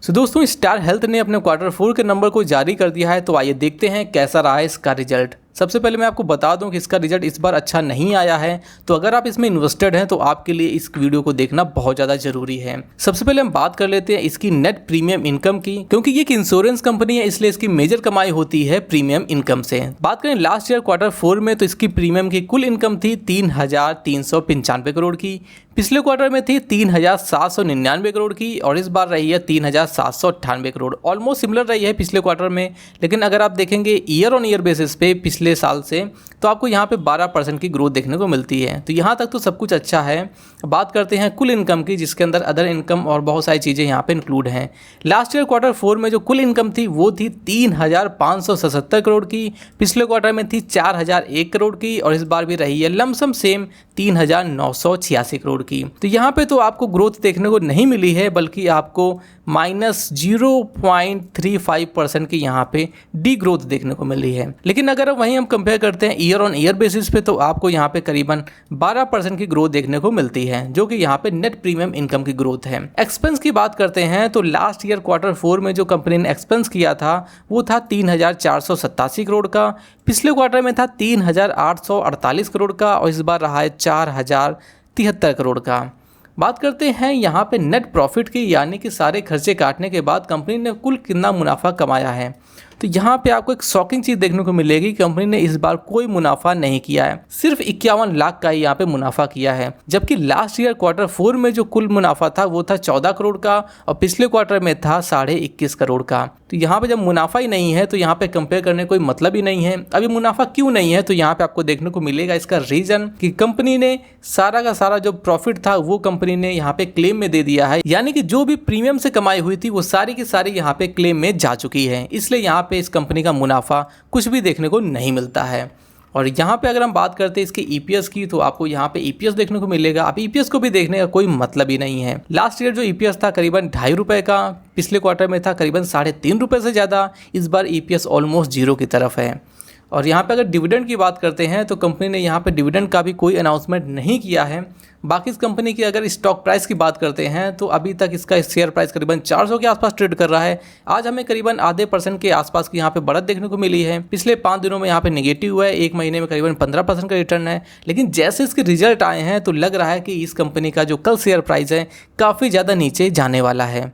तो दोस्तों star health ने अपने क्वार्टर 4 के नंबर को जारी कर दिया है। तो आइए देखते हैं कैसा रहा है इसका रिजल्ट। सबसे पहले मैं आपको बता दूं कि इसका रिजल्ट इस बार अच्छा नहीं आया है। तो अगर आप इसमें इन्वेस्टेड हैं तो आपके लिए इस वीडियो को देखना बहुत ज़्यादा जरूरी है। सबसे पहले हम बात कर लेते हैं इसकी नेट प्रीमियम इनकम की, क्योंकि ये एक इंश्योरेंस कंपनी है इसलिए इसकी मेजर कमाई होती है प्रीमियम इनकम से। बात करें लास्ट ईयर क्वार्टर 4 में तो इसकी प्रीमियम की कुल इनकम थी 3,395 करोड़ की। पिछले क्वार्टर में थी 3,799 करोड़ की और इस बार रही है 3,798 करोड़। ऑलमोस्ट सिमिलर रही है पिछले क्वार्टर में, लेकिन अगर आप देखेंगे ईयर ऑन ईयर बेसिस पे पिछले साल से तो आपको यहाँ पे 12% की ग्रोथ देखने को मिलती है। तो यहाँ तक तो सब कुछ अच्छा है। बात करते हैं कुल इनकम की, जिसके अंदर अदर इनकम और बहुत सारी चीज़ें यहाँ पे इंक्लूड हैं। लास्ट ईयर क्वार्टर 4 में जो कुल इनकम थी वो थी 3,577 करोड़ की। पिछले क्वार्टर में थी 4,001 करोड़ की और इस बार भी रही है लमसम सेम 3,986 करोड़ की। तो यहाँ पे तो आपको ग्रोथ देखने को नहीं मिली है, बल्कि आपको -0.35% की यहाँ पे डी ग्रोथ देखने को मिली है। लेकिन अगर वहीं हम कंपेयर करते हैं ईयर ऑन ईयर बेसिस पे तो आपको यहाँ पे करीबन 12% की ग्रोथ देखने को मिलती है, जो कि यहाँ पे नेट प्रीमियम इनकम की ग्रोथ है। एक्सपेंस की बात करते हैं तो लास्ट ईयर क्वार्टर 4 में जो कंपनी ने एक्सपेंस किया था वो था 3,487 करोड़ का। पिछले क्वार्टर में था 3,848 करोड़ का और इस बार रहा है 4,073 करोड़ का। बात करते हैं यहाँ पे नेट प्रॉफिट की, यानी कि सारे खर्चे काटने के बाद कंपनी ने कुल कितना मुनाफा कमाया है। तो यहाँ पे आपको एक शॉकिंग चीज़ देखने को मिलेगी, कंपनी ने इस बार कोई मुनाफा नहीं किया है, सिर्फ 51 लाख का ही यहाँ पे मुनाफा किया है। जबकि लास्ट ईयर क्वार्टर 4 में जो कुल मुनाफा था वो था 14 करोड़ का और पिछले क्वार्टर में था 21.5 करोड़ का। तो यहाँ पे जब मुनाफा ही नहीं है तो यहाँ पे कंपेयर करने कोई मतलब ही नहीं है। अभी मुनाफा क्यों नहीं है तो यहाँ पे आपको देखने को मिलेगा इसका रीजन कि कंपनी ने सारा का सारा जो प्रॉफिट था वो कंपनी ने यहाँ पे क्लेम में दे दिया है, यानी कि जो भी प्रीमियम से कमाई हुई थी वो सारी की सारी यहाँ पे क्लेम में जा चुकी है। इसलिए यहाँ पे इस कंपनी का मुनाफा कुछ भी देखने को नहीं मिलता है। और यहाँ पे अगर हम बात करते हैं इसके ईपीएस की तो आपको यहाँ पे ईपीएस देखने को मिलेगा। अब ईपीएस को भी देखने का कोई मतलब ही नहीं है। लास्ट ईयर जो ईपीएस था करीबन 2.5 रुपये का, पिछले क्वार्टर में था करीबन 3.5 रुपये से ज़्यादा। इस बार ईपीएस ऑलमोस्ट 0 की तरफ है। और यहाँ पे अगर डिविडेंड की बात करते हैं तो कंपनी ने यहाँ पे डिविडेंड का भी कोई अनाउंसमेंट नहीं किया है। बाकी इस कंपनी की अगर स्टॉक प्राइस की बात करते हैं तो अभी तक इसका शेयर प्राइस करीबन 400 के आसपास ट्रेड कर रहा है। आज हमें करीबन % के आसपास की यहाँ पे बढ़त देखने को मिली है। पिछले 5 दिनों में यहाँ पे नेगेटिव हुआ है, 1 महीने में करीबन 15% का रिटर्न है। लेकिन जैसे इसके रिजल्ट आए हैं तो लग रहा है कि इस कंपनी का जो कल शेयर प्राइस है काफ़ी ज़्यादा नीचे जाने वाला है।